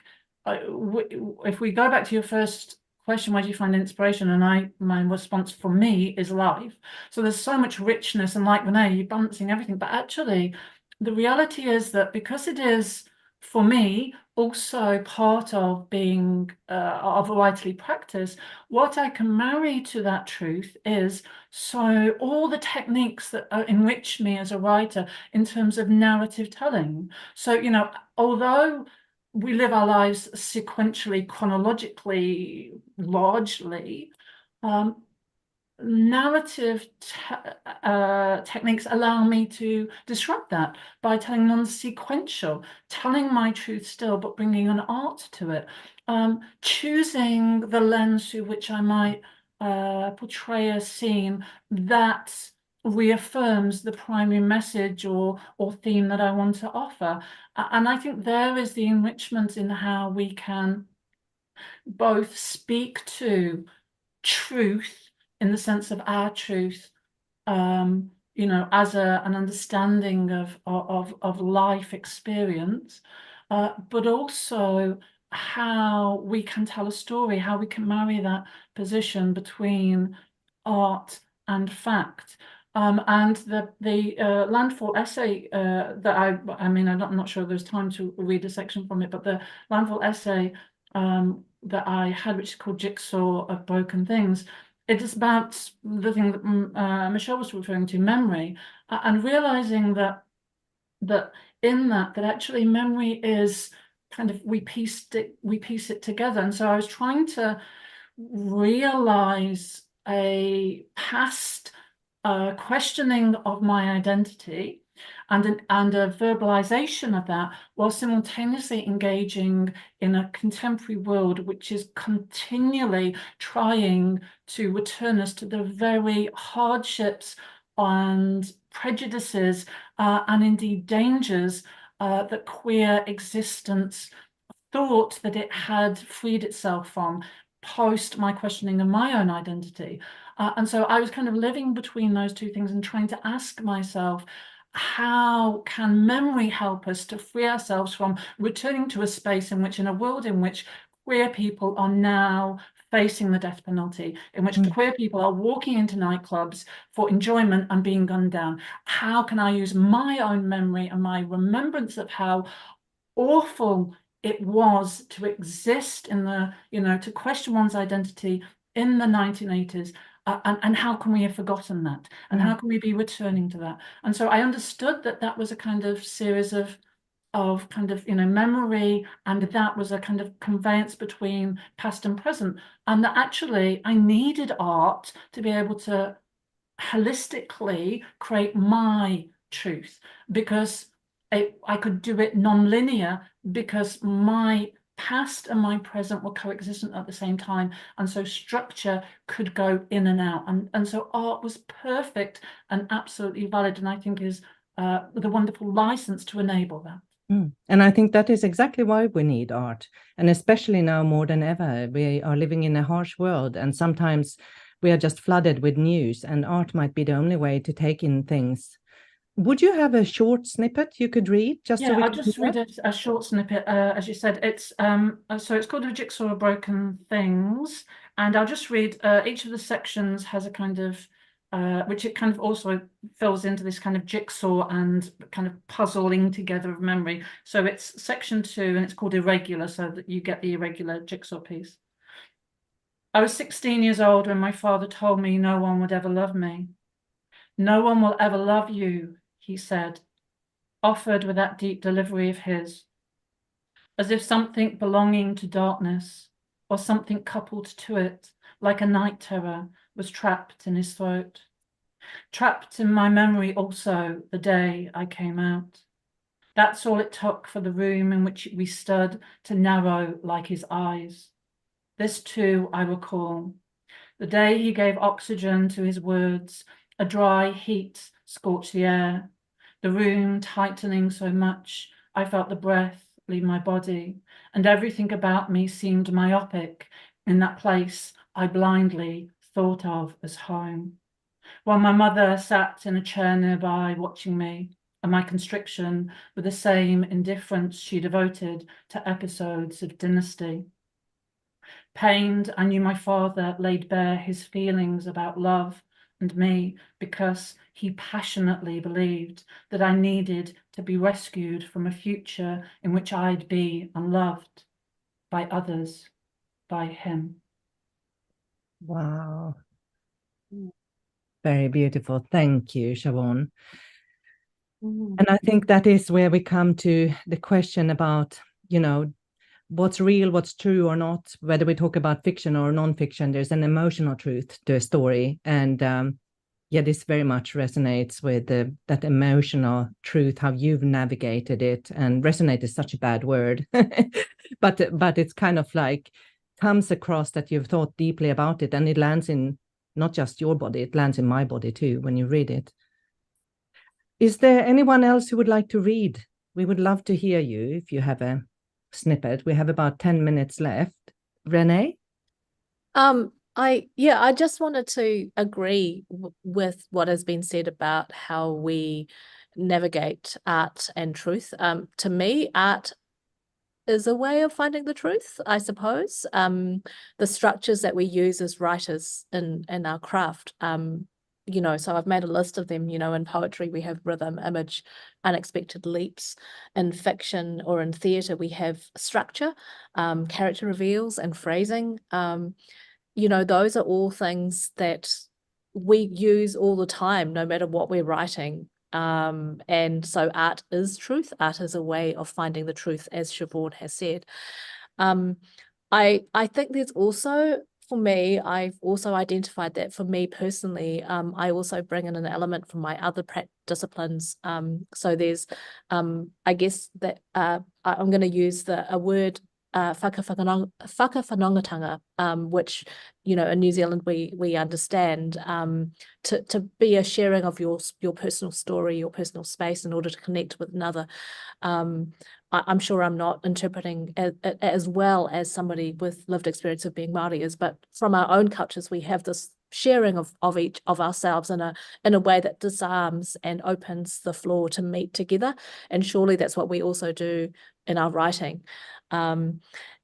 S4: if we go back to your first question, where do you find inspiration? And my response for me is life. So there's so much richness, and like Renee, you're balancing everything, but actually the reality is that because it is, for me, also part of being of a writerly practice, what I can marry to that truth is so all the techniques that enrich me as a writer in terms of narrative telling. So, you know, although we live our lives sequentially, chronologically, largely, narrative techniques allow me to disrupt that by telling non-sequential, telling my truth still, but bringing an art to it, choosing the lens through which I might portray a scene that reaffirms the primary message or theme that I want to offer. And I think there is the enrichment in how we can both speak to truth in the sense of our truth, you know, as an understanding of life experience, but also how we can tell a story, how we can marry that position between art and fact. And the landfall essay that I mean, I'm not sure there's time to read a section from it, but the landfall essay that I had, which is called Jigsaw of Broken Things, it is about the thing that Michelle was referring to, memory, and realizing that in that actually memory is kind of, we piece it together. And so I was trying to realize a past questioning of my identity and a verbalization of that, while simultaneously engaging in a contemporary world which is continually trying to return us to the very hardships and prejudices and indeed dangers that queer existence thought that it had freed itself from post my questioning of my own identity. And so I was kind of living between those two things and trying to ask myself, how can memory help us to free ourselves from returning to a space in which, in a world in which queer people are now facing the death penalty, in which queer people are walking into nightclubs for enjoyment and being gunned down? How can I use my own memory and my remembrance of how awful it was to exist in the, you know, to question one's identity in the 1980s, and how can we have forgotten that, and how can we be returning to that? And so I understood that was a kind of series of kind of, you know, memory, and that was a kind of conveyance between past and present, and that actually I needed art to be able to holistically create my truth, because I could do it non-linear, because my past and my present were coexistent at the same time, and so structure could go in and out, and so art was perfect and absolutely valid, and I think is the wonderful license to enable that.
S1: And I think that is exactly why we need art, and especially now more than ever. We are living in a harsh world, and sometimes we are just flooded with news, and art might be the only way to take in things. Would you have a short snippet you could read? Just so we
S4: I'll
S1: can
S4: just read a short snippet. As you said, it's so it's called A Jigsaw of Broken Things, and I'll just read. Each of the sections has a kind of which it kind of also fills into this kind of jigsaw and kind of puzzling together of memory. So it's section 2, and it's called Irregular, so that you get the irregular jigsaw piece. I was 16 years old when my father told me no one would ever love me. No one will ever love you, he said, offered with that deep delivery of his, as if something belonging to darkness or something coupled to it, like a night terror, was trapped in his throat. Trapped in my memory also the day I came out. That's all it took for the room in which we stood to narrow like his eyes. This too I recall. The day he gave oxygen to his words, a dry heat scorched the air. The room tightening so much, I felt the breath leave my body, and everything about me seemed myopic in that place I blindly thought of as home. While my mother sat in a chair nearby watching me, and my constriction with the same indifference she devoted to episodes of Dynasty. Pained, I knew my father laid bare his feelings about love and me because he passionately believed that I needed to be rescued from a future in which I'd be unloved by others, by him.
S1: Wow. Very beautiful. Thank you, Siobhan. And I think that is where we come to the question about, what's real, what's true or not, whether we talk about fiction or nonfiction, there's an emotional truth to a story. And this very much resonates with that emotional truth, how you've navigated it. And resonate is such a bad word, but it's kind of like comes across that you've thought deeply about it, and it lands in not just your body, it lands in my body too when you read it. Is there anyone else who would like to read? We would love to hear you if you have a snippet. We have about 10 minutes left. Renee?
S3: I just wanted to agree with what has been said about how we navigate art and truth. To me, art is a way of finding the truth, I suppose. The structures that we use as writers in our craft, so I've made a list of them. In poetry, we have rhythm, image, unexpected leaps. In fiction or in theatre, we have structure, character reveals, and phrasing. Those are all things that we use all the time, no matter what we're writing. And so art is truth. Art is a way of finding the truth, as Siobhan has said. I think there's also, for me, I've also identified that for me personally, I also bring in an element from my other disciplines. So there's, I guess that I'm going to use a word, whakawhanongatanga, which, in New Zealand we understand, to be a sharing of your personal story, your personal space in order to connect with another. I'm sure I'm not interpreting it as well as somebody with lived experience of being Māori is, but from our own cultures, we have this sharing of each of ourselves in a way that disarms and opens the floor to meet together. And surely that's what we also do in our writing. And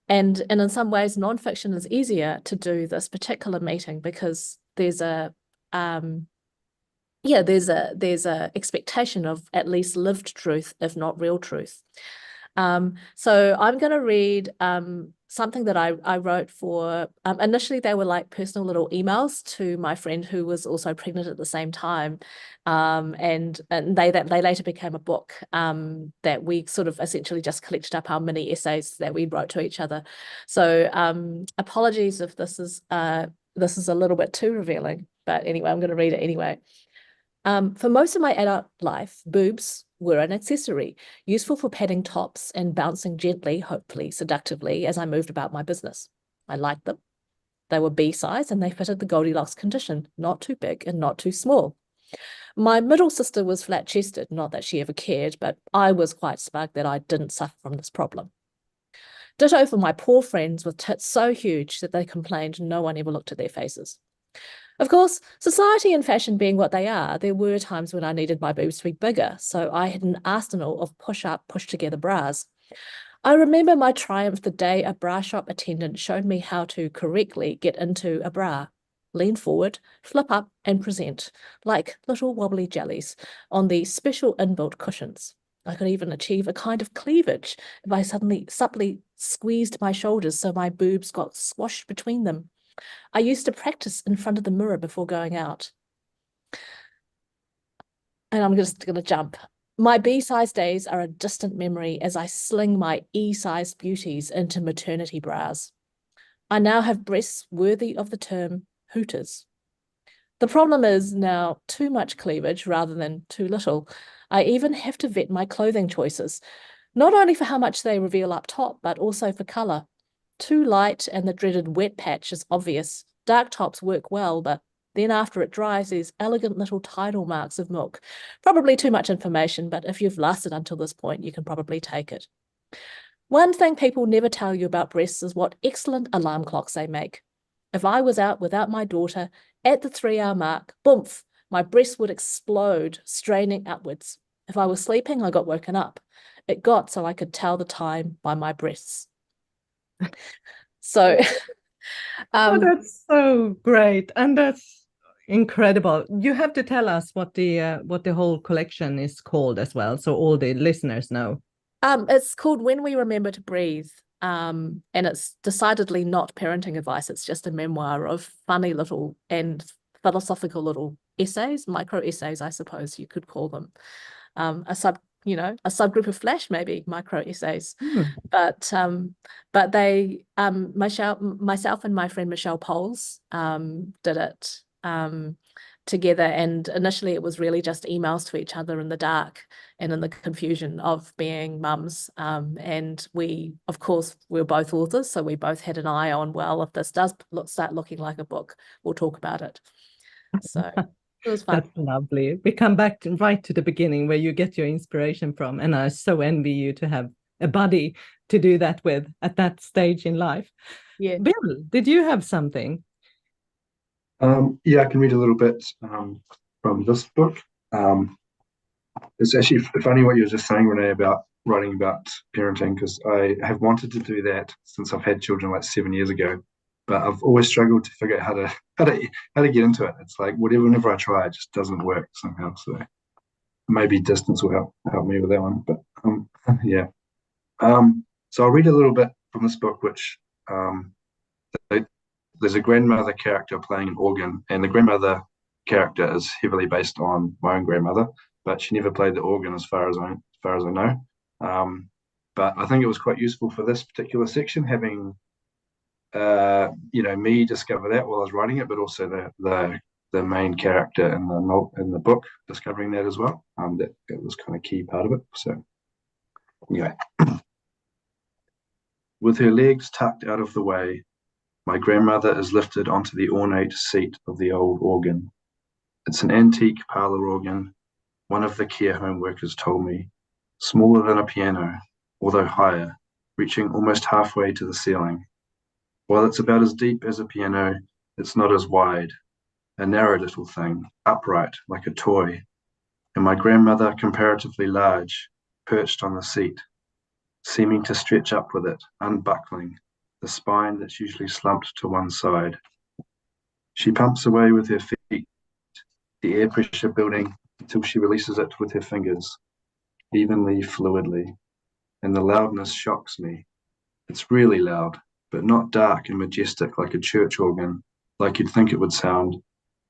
S3: in some ways, nonfiction is easier to do this particular meeting because there's a expectation of at least lived truth, if not real truth. So I'm going to read something that I wrote for, initially they were like personal little emails to my friend who was also pregnant at the same time. And they later became a book that we sort of essentially just collected up our mini essays that we wrote to each other. So apologies if this is a little bit too revealing, but anyway, I'm going to read it anyway. For most of my adult life, boobs were an accessory, useful for padding tops and bouncing gently, hopefully seductively, as I moved about my business. I liked them. They were B-size and they fitted the Goldilocks condition, not too big and not too small. My middle sister was flat-chested, not that she ever cared, but I was quite smug that I didn't suffer from this problem. Ditto for my poor friends with tits so huge that they complained no one ever looked at their faces. Of course, society and fashion being what they are, there were times when I needed my boobs to be bigger, so I had an arsenal of push-up, push-together bras. I remember my triumph the day a bra shop attendant showed me how to correctly get into a bra. Lean forward, flip up, and present, like little wobbly jellies, on the special inbuilt cushions. I could even achieve a kind of cleavage if I subtly squeezed my shoulders so my boobs got squashed between them. I used to practice in front of the mirror before going out. And I'm just going to jump. My B-size days are a distant memory as I sling my E-size beauties into maternity bras. I now have breasts worthy of the term hooters. The problem is now too much cleavage rather than too little. I even have to vet my clothing choices, not only for how much they reveal up top, but also for colour. Too light and the dreaded wet patch is obvious. Dark tops work well, but then after it dries, there's elegant little tidal marks of milk. Probably too much information, but if you've lasted until this point, you can probably take it. One thing people never tell you about breasts is what excellent alarm clocks they make. If I was out without my daughter at the 3-hour mark, boomf, my breast would explode, straining upwards. If I was sleeping, I got woken up. It got so I could tell the time by my breasts. So,
S1: Oh, that's so great, and that's incredible. You have to tell us what the whole collection is called as well, so all the listeners know.
S3: It's called When We Remember to Breathe, and it's decidedly not parenting advice. It's just a memoir of funny little and philosophical little essays, micro essays, I suppose you could call them. A subgroup of Flash, maybe micro essays. But they myself and my friend Michelle Poles did it together, and initially it was really just emails to each other in the dark and in the confusion of being mums, and we, of course, we're both authors, so we both had an eye on, well, if this does start looking like a book, we'll talk about it. So it was fun.
S1: That's lovely. We come back right to the beginning where you get your inspiration from, and I so envy you to have a buddy to do that with at that stage in life.
S3: Yeah.
S1: Bill, did you have something?
S5: Yeah, I can read a little bit from this book. It's actually funny what you were just saying, Renee, about writing about parenting, because I have wanted to do that since I've had children like 7 years ago, but I've always struggled to figure out how to get into it. It's like whenever I try, it just doesn't work somehow. So maybe distance will help me with that one. But yeah. So I'll read a little bit from this book, which there's a grandmother character playing an organ, and the grandmother character is heavily based on my own grandmother, but she never played the organ as far as I know. But I think it was quite useful for this particular section, having me discover that while I was writing it, but also the main character in the book discovering that as well. That was kind of key part of it. So anyway, with her legs tucked out of the way, my grandmother is lifted onto the ornate seat of the old organ. It's an antique parlour organ, one of the care home workers told me, smaller than a piano, although higher, reaching almost halfway to the ceiling. While it's about as deep as a piano, it's not as wide, a narrow little thing, upright like a toy, and my grandmother comparatively large, perched on the seat, seeming to stretch up with it, unbuckling, the spine that's usually slumped to one side. She pumps away with her feet, the air pressure building until she releases it with her fingers, evenly, fluidly, and the loudness shocks me. It's really loud, but not dark and majestic like a church organ, like you'd think it would sound,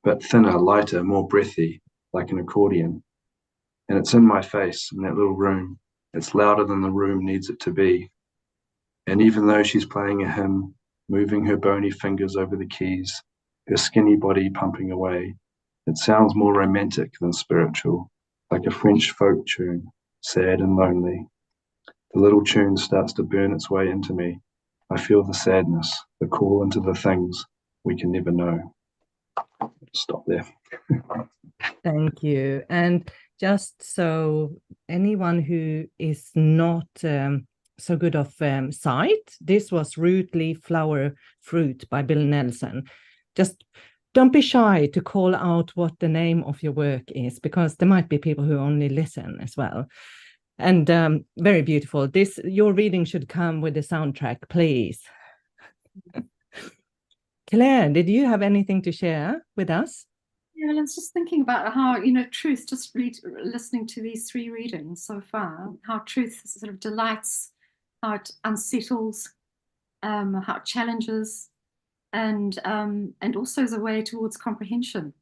S5: but thinner, lighter, more breathy, like an accordion. And it's in my face, in that little room. It's louder than the room needs it to be. And even though she's playing a hymn, moving her bony fingers over the keys, her skinny body pumping away, it sounds more romantic than spiritual, like a French folk tune, sad and lonely. The little tune starts to burn its way into me. I feel the sadness, the call into the things we can never know. Stop there.
S1: Thank you. And just so anyone who is not so good of sight, this was Root, Leaf, Flower, Fruit by Bill Nelson. Just don't be shy to call out what the name of your work is, because there might be people who only listen as well. And very beautiful. Your reading should come with the soundtrack, please. Claire, did you have anything to share with us?
S2: Yeah, well, I was just thinking about how, truth, just listening to these 3 readings so far, how truth sort of delights, how it unsettles, how it challenges, and also as a way towards comprehension,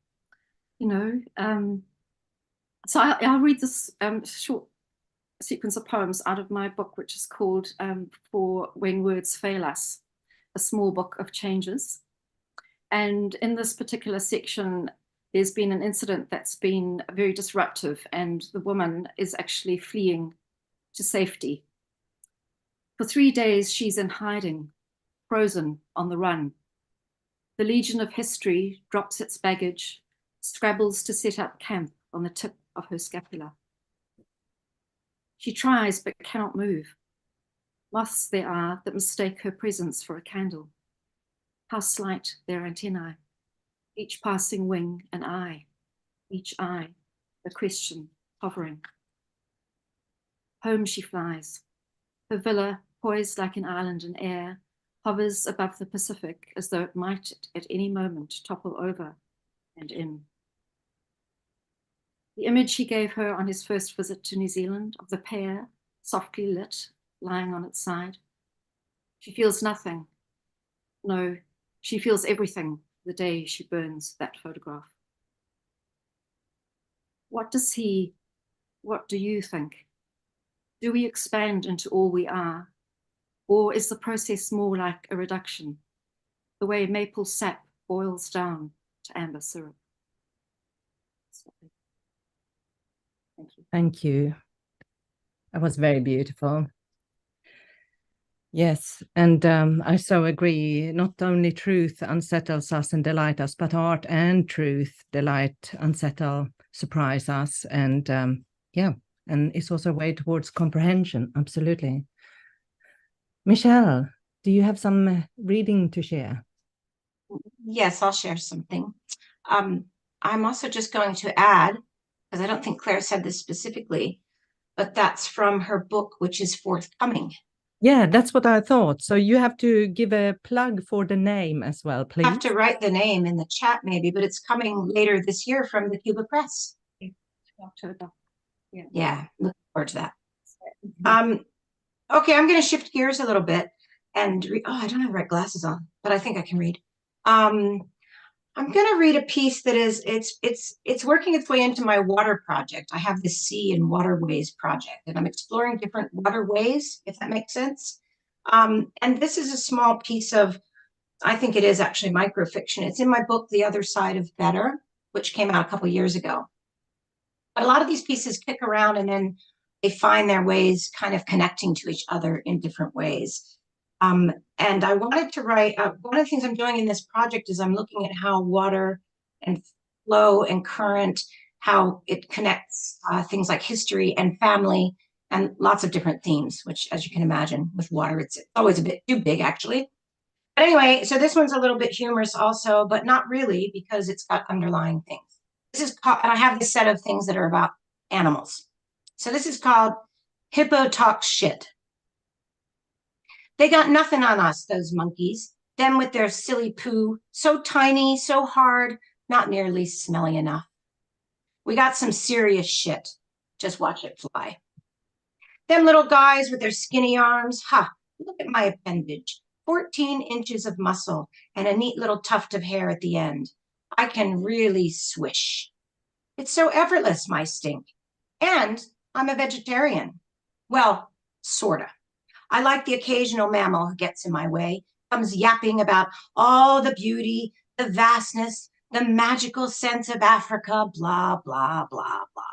S2: So I'll read this short sequence of poems out of my book, which is called For When Words Fail Us, a small book of changes. And in this particular section, there's been an incident that's been very disruptive, and the woman is actually fleeing to safety. For 3 days, she's in hiding, frozen on the run. The Legion of History drops its baggage, scrabbles to set up camp on the tip of her scapula. She tries but cannot move. Moths there are that mistake her presence for a candle. How slight their antennae, each passing wing an eye, each eye a question hovering. Home she flies. Her villa, poised like an island in air, hovers above the Pacific as though it might at any moment topple over and in. The image he gave her on his first visit to New Zealand of the pair, softly lit, lying on its side. She feels nothing. No, she feels everything the day she burns that photograph. What do you think? Do we expand into all we are? Or is the process more like a reduction, the way maple sap boils down to amber syrup? Thank you.
S1: Thank you. That was very beautiful. Yes, and I so agree. Not only truth unsettles us and delight us, but art and truth delight, unsettle, surprise us, and and it's also a way towards comprehension. Absolutely. Michelle, do you have some reading to share?
S6: Yes, I'll share something. I'm also just going to add, because I don't think Claire said this specifically, but that's from her book, which is forthcoming.
S1: Yeah, that's what I thought. So you have to give a plug for the name as well, please.
S6: I have to write the name in the chat maybe, but it's coming later this year from the Cuba Press.
S2: October.
S6: Yeah, looking forward to that. Okay, I'm going to shift gears a little bit and I don't have red glasses on, but I think I can read. I'm going to read a piece that is it's working its way into my water project. I have this Sea and Waterways project, and I'm exploring different waterways, if that makes sense. And this is a small piece of, I think it is actually microfiction. It's in my book, The Other Side of Better, which came out a couple of years ago. But a lot of these pieces kick around and then they find their ways kind of connecting to each other in different ways. And I wanted to write, one of the things I'm doing in this project is I'm looking at how water and flow and current, how it connects things like history and family and lots of different themes, which, as you can imagine, with water, it's always a bit too big, actually. But anyway, so this one's a little bit humorous also, but not really, because it's got underlying things. This is called, and I have this set of things that are about animals. So this is called Hippo Talks Shit. They got nothing on us, those monkeys, them with their silly poo, so tiny, so hard, not nearly smelly enough. We got some serious shit. Just watch it fly. Them little guys with their skinny arms, look at my appendage. 14 inches of muscle and a neat little tuft of hair at the end. I can really swish. It's so effortless, my stink. And I'm a vegetarian. Well, sorta. I like the occasional mammal who gets in my way, comes yapping about all the beauty, the vastness, the magical sense of Africa, blah, blah, blah, blah.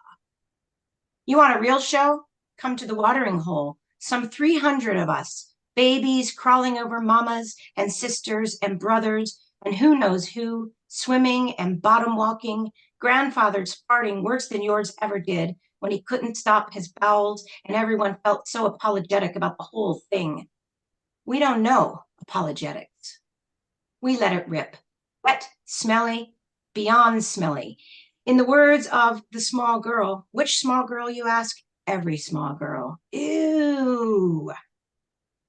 S6: You want a real show? come to the watering hole, some 300 of us, babies crawling over mamas and sisters and brothers, and who knows who, swimming and bottom walking, grandfathers farting worse than yours ever did when he couldn't stop his bowels and everyone felt so apologetic about the whole thing. We don't know apologetics. We let it rip. Wet, smelly, beyond smelly. In the words of the small girl, which small girl, you ask? Every small girl. Ew.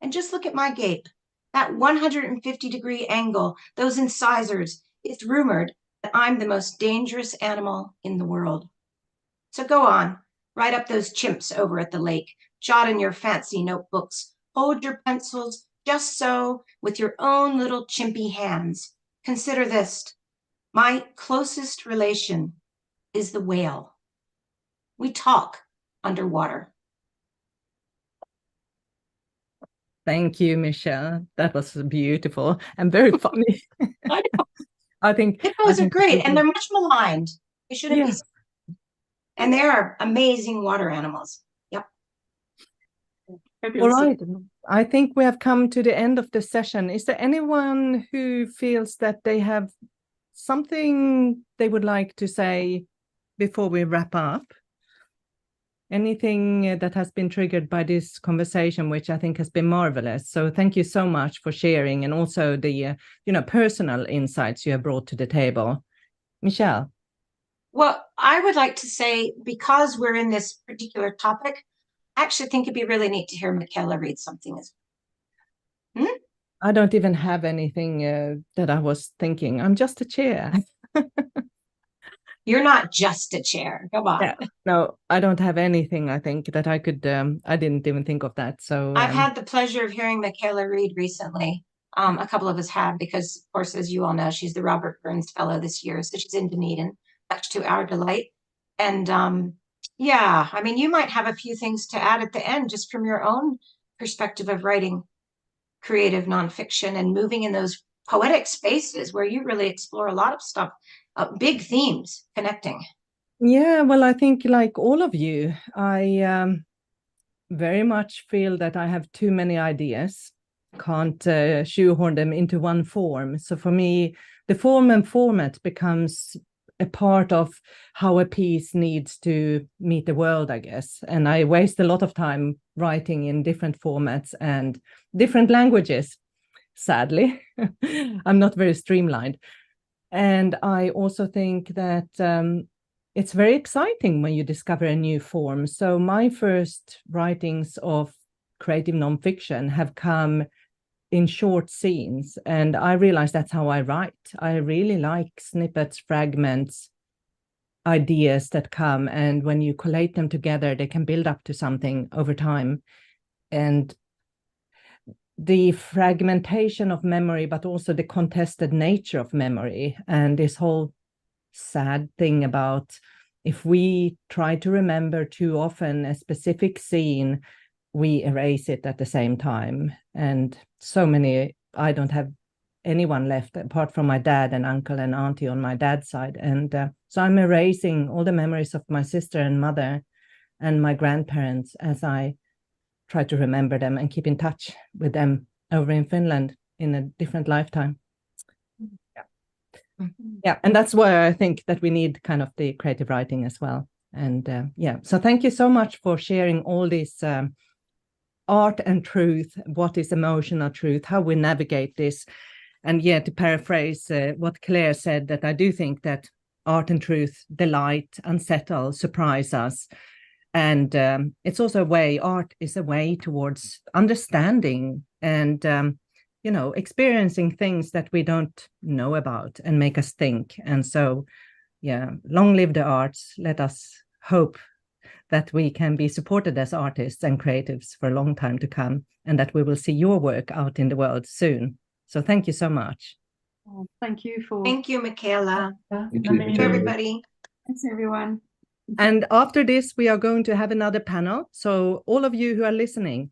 S6: And just look at my gape. That 150-degree angle, those incisors. It's rumored that I'm the most dangerous animal in the world. So go on, write up those chimps over at the lake, jot in your fancy notebooks, hold your pencils just so with your own little chimpy hands. Consider this, my closest relation is the whale. We talk underwater.
S1: Thank you, Michelle. That was beautiful and very funny. I think
S6: Hippos are great, and they're much maligned. We shouldn't be. And they are amazing water animals. Yep.
S1: All right. I think we have come to the end of the session. Is there anyone who feels that they have something they would like to say before we wrap up? Anything that has been triggered by this conversation, which I think has been marvelous. So thank you so much for sharing, and also the personal insights you have brought to the table. Michelle.
S6: Well, I would like to say, because we're in this particular topic, I actually think it'd be really neat to hear Michaela read something.
S1: I don't even have anything that I was thinking. I'm just a chair.
S6: You're not just a chair. Come on.
S1: Yeah. No, I don't have anything, I think, that I could, I didn't even think of that. So
S6: I've had the pleasure of hearing Michaela read recently. A couple of us have, because, of course, as you all know, she's the Robert Burns Fellow this year. So she's in Dunedin, much to our delight. And yeah, I mean, you might have a few things to add at the end, just from your own perspective of writing creative nonfiction and moving in those poetic spaces where you really explore a lot of stuff, big themes connecting.
S1: Yeah, well, I think like all of you, I very much feel that I have too many ideas, can't shoehorn them into one form. So for me, the form and format becomes a part of how a piece needs to meet the world, I guess. And I waste a lot of time writing in different formats and different languages, sadly. I'm not very streamlined. And I also think that it's very exciting when you discover a new form. So my first writings of creative nonfiction have come in short scenes, and I realized that's how I write. I really like snippets, fragments, ideas that come, and when you collate them together, they can build up to something over time. And the fragmentation of memory, but also the contested nature of memory, and this whole sad thing about if we try to remember too often a specific scene, we erase it at the same time. And so many, I don't have anyone left apart from my dad and uncle and auntie on my dad's side. And so I'm erasing all the memories of my sister and mother and my grandparents as I try to remember them and keep in touch with them over in Finland in a different lifetime. Yeah, and that's why I think that we need kind of the creative writing as well. And yeah, so thank you so much for sharing all this art and truth, what is emotional truth, how we navigate this. And yeah, to paraphrase what Claire said, that I do think that art and truth delight, unsettle, surprise us. And it's also a way, art is a way towards understanding and experiencing things that we don't know about and make us think. And so, yeah, long live the arts. Let us hope that we can be supported as artists and creatives for a long time to come, and that we will see your work out in the world soon. So thank you so much.
S2: Oh, thank you,
S6: Michaela.
S5: Thank
S6: Thank you, everybody.
S2: Thanks, everyone.
S1: And after this, we are going to have another panel. So all of you who are listening,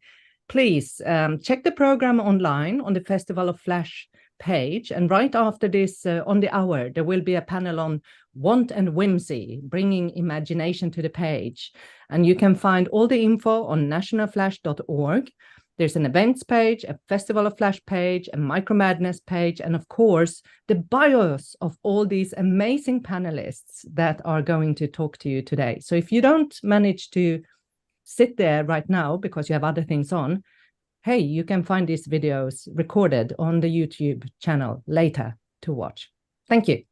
S1: please check the program online on the Festival of Flash page, and right after this, on the hour, there will be a panel on want and whimsy, bringing imagination to the page. And you can find all the info on nationalflash.org. There's an events page, a Festival of Flash page, a Micro Madness page, and of course, the bios of all these amazing panelists that are going to talk to you today. So if you don't manage to sit there right now because you have other things on, hey, you can find these videos recorded on the YouTube channel later to watch. Thank you.